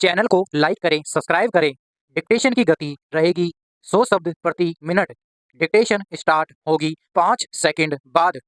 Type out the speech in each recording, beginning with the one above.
Channel को like करें, subscribe करें। डिक्टेशन की गति रहेगी 100 शब्द प्रति मिनट। डिक्टेशन स्टार्ट होगी 5 सेकंड बाद।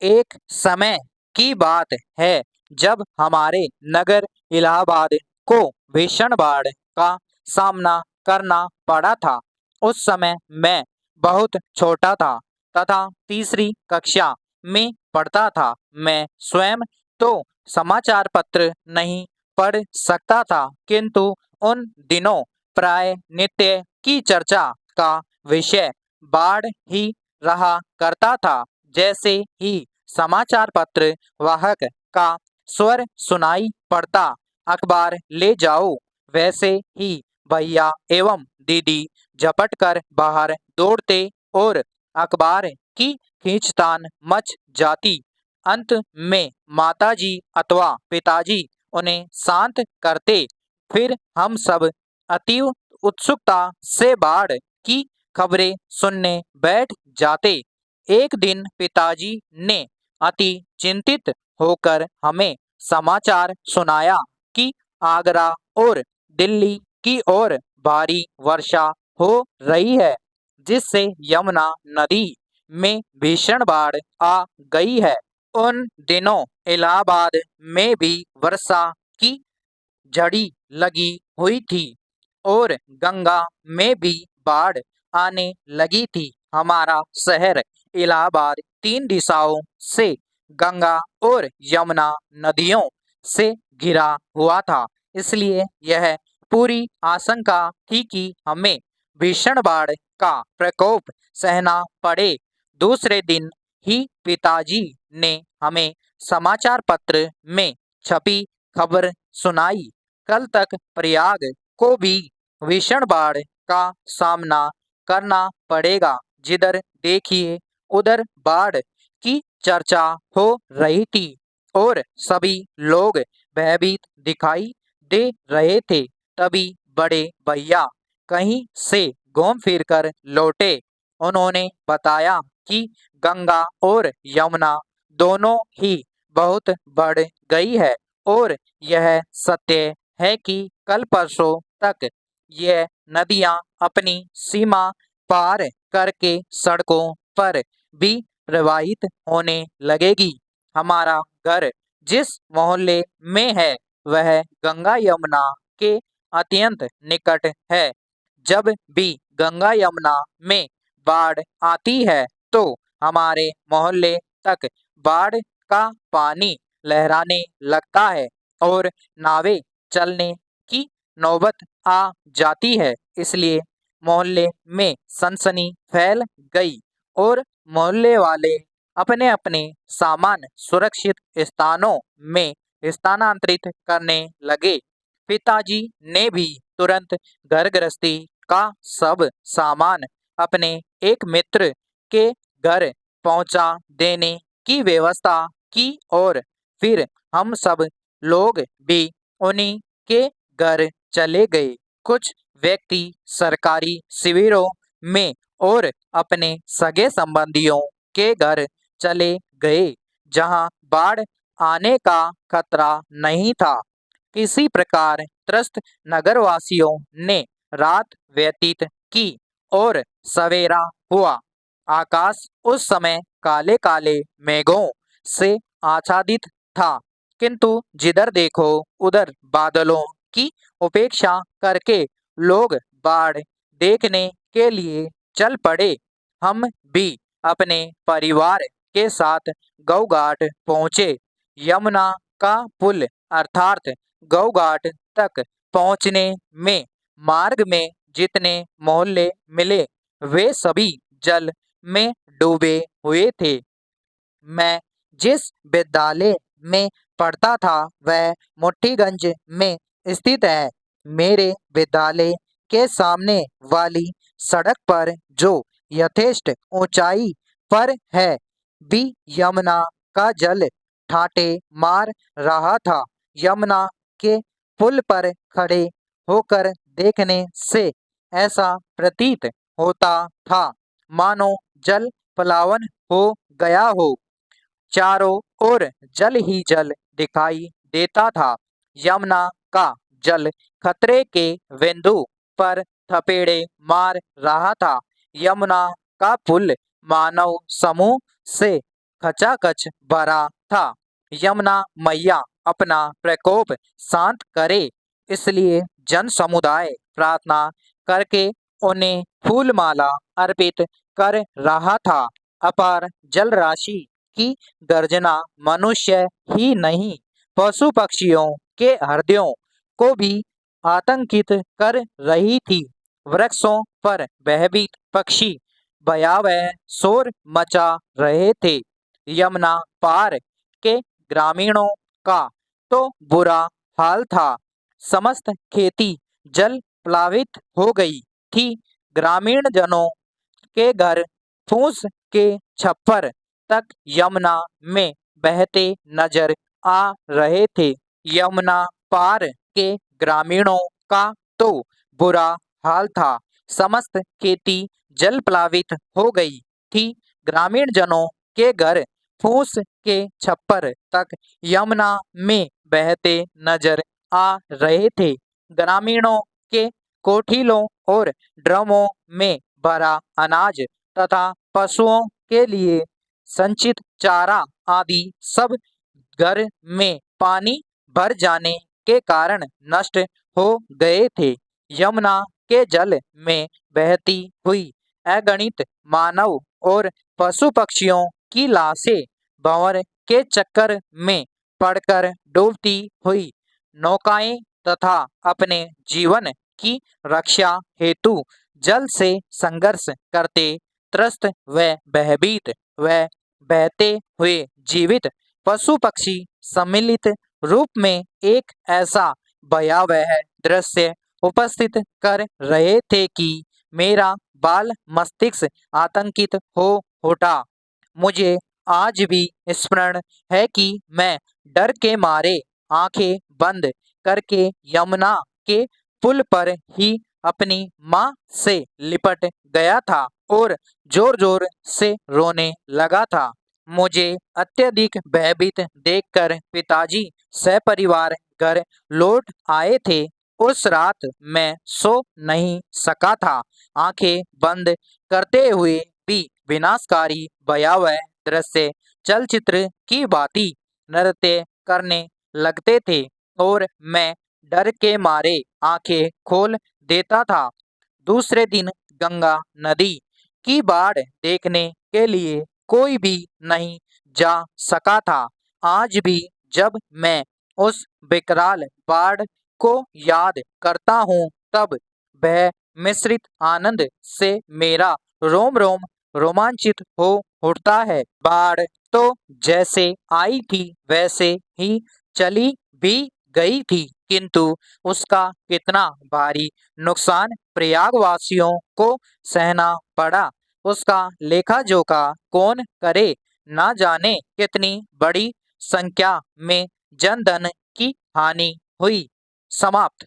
एक समय की बात है जब हमारे नगर इलाहाबाद को भीषण बाढ़ का सामना करना पड़ा था। उस समय मैं बहुत छोटा था तथा तीसरी कक्षा में पढ़ता था। मैं स्वयं तो समाचार पत्र नहीं पढ़ सकता था, किंतु उन दिनों प्राय नित्य की चर्चा का विषय बाढ़ ही रहा करता था। जैसे ही समाचार पत्र वाहक का स्वर सुनाई पड़ता, अखबार ले जाओ, वैसे ही भैया एवं दीदी झपट कर बाहर दौड़ते और अखबार की खींचतान मच जाती। अंत में माताजी अथवा पिताजी उन्हें शांत करते। फिर हम सब अतीव उत्सुकता से बाढ़ की खबरें सुनने बैठ जाते। एक दिन पिताजी ने अति चिंतित होकर हमें समाचार सुनाया कि आगरा और दिल्ली की ओर भारी वर्षा हो रही है, जिससे यमुना नदी में भीषण बाढ़ आ गई है। उन दिनों इलाहाबाद में भी वर्षा की झड़ी लगी हुई थी और गंगा में भी बाढ़ आने लगी थी। हमारा शहर इलाहाबाद 3 दिशाओं से गंगा और यमुना नदियों से घिरा हुआ था, इसलिए यह पूरी आशंका थी कि हमें भीषण बाढ़ का प्रकोप सहना पड़े। दूसरे दिन ही पिताजी ने हमें समाचार पत्र में छपी खबर सुनाई। कल तक प्रयाग को भी भीषण बाढ़ का सामना करना पड़ेगा। जिधर देखिए उधर बाढ़ की चर्चा हो रही थी और सभी लोग भयभीत दिखाई दे रहे थे। तभी बड़े भैया कहीं से घूम फिर कर लौटे। उन्होंने बताया कि गंगा और यमुना दोनों ही बहुत बढ़ गई है और यह सत्य है कि कल परसों तक ये नदियां अपनी सीमा पार करके सड़कों पर भी प्रवाहित होने लगेगी। हमारा घर जिस मोहल्ले में है वह गंगा यमुना के अत्यंत निकट है। जब भी गंगा यमुना में बाढ़ आती है तो हमारे मोहल्ले तक बाढ़ का पानी लहराने लगता है और नावें चलने की नौबत आ जाती है। इसलिए मोहल्ले में सनसनी फैल गई और मोहल्ले वाले अपने अपने सामान सुरक्षित स्थानों में स्थानांतरित करने लगे। पिताजी ने भी तुरंत घर गृहस्थी का सब सामान अपने एक मित्र के घर पहुंचा देने की व्यवस्था की और फिर हम सब लोग भी उन्हीं के घर चले गए। कुछ व्यक्ति सरकारी शिविरों में और अपने सगे संबंधियों के घर चले गए, जहां बाढ़ आने का खतरा नहीं था। किसी प्रकार त्रस्त नगरवासियों ने रात व्यतीत की और सवेरा हुआ। आकाश उस समय काले काले मेघों से आच्छादित था, किंतु जिधर देखो उधर बादलों की उपेक्षा करके लोग बाढ़ देखने के लिए चल पड़े। हम भी अपने परिवार के साथ गौघाट पहुँचे। यमुना का पुल अर्थात गौघाट तक पहुँचने में मार्ग में जितने मोहल्ले मिले वे सभी जल में डूबे हुए थे। मैं जिस विद्यालय में पढ़ता था वह मुट्ठीगंज में स्थित है। मेरे विद्यालय के सामने वाली सड़क पर जो यथेष्ट ऊंचाई पर है भी यमुना का जल ठाटे मार रहा था। यमुना के पुल पर खड़े होकर देखने से ऐसा प्रतीत होता था मानो जल प्लावन हो गया हो। चारों ओर जल ही जल दिखाई देता था। यमुना का जल खतरे के बिंदु पर थपेड़े मार रहा था। यमुना का पुल मानव समूह से खचाखच भरा था। यमुना मैया अपना प्रकोप शांत करे, इसलिए जन समुदाय प्रार्थना करके उन्हें फूलमाला अर्पित कर रहा था। अपार जल राशि की गर्जना मनुष्य ही नहीं, पशु पक्षियों के हृदयों को भी आतंकित कर रही थी। वृक्षों पर भयभीत पक्षी भयावह शोर मचा रहे थे। यमुना पार के ग्रामीणों का तो बुरा हाल था। समस्त खेती जल प्लावित हो गई थी। ग्रामीण जनों के घर फूस के छप्पर तक यमुना में बहते नजर आ रहे थे। यमुना पार के ग्रामीणों का तो बुरा हाल था। समस्त खेती जल प्लावित हो गई थी। ग्रामीण जनों के घर फूस के छप्पर तक यमुना में बहते नजर आ रहे थे। ग्रामीणों के कोठिलों और ड्रमों में भरा अनाज तथा पशुओं के लिए संचित चारा आदि सब घर में पानी भर जाने के कारण नष्ट हो गए थे। यमुना के जल में बहती हुई अगणित मानव और पशु पक्षियों की लाशें भंवर के चक्कर में पड़कर डूबती हुई नौकाएं तथा अपने जीवन की रक्षा हेतु जल से संघर्ष करते त्रस्त व भयभीत व बहते हुए जीवित पशु पक्षी सम्मिलित रूप में एक ऐसा भयावह दृश्य उपस्थित कर रहे थे कि मेरा बाल मस्तिष्क आतंकित हो उठा। मुझे आज भी स्मरण है कि मैं डर के मारे आंखें बंद करके यमुना के पुल पर ही अपनी माँ से लिपट गया था और जोर जोर से रोने लगा था। मुझे अत्यधिक भयभीत देखकर पिताजी सपरिवार घर लौट आए थे। उस रात मैं सो नहीं सका था। आंखें बंद करते हुए भी विनाशकारी भयावह दृश्य चलचित्र की भांति नृत्य करने लगते थे और मैं डर के मारे आंखें खोल देता था। दूसरे दिन गंगा नदी की बाढ़ देखने के लिए कोई भी नहीं जा सका था। आज भी जब मैं उस विकराल बाढ़ को याद करता हूँ तब वह मिश्रित आनंद से मेरा रोम रोम रोमांचित हो उठता है। बाढ़ तो जैसे आई थी वैसे ही चली भी गई थी, किंतु उसका कितना भारी नुकसान प्रयागवासियों को सहना पड़ा, उसका लेखा जोखा कौन करे। ना जाने कितनी बड़ी संख्या में जनधन की हानि हुई। समाप्त।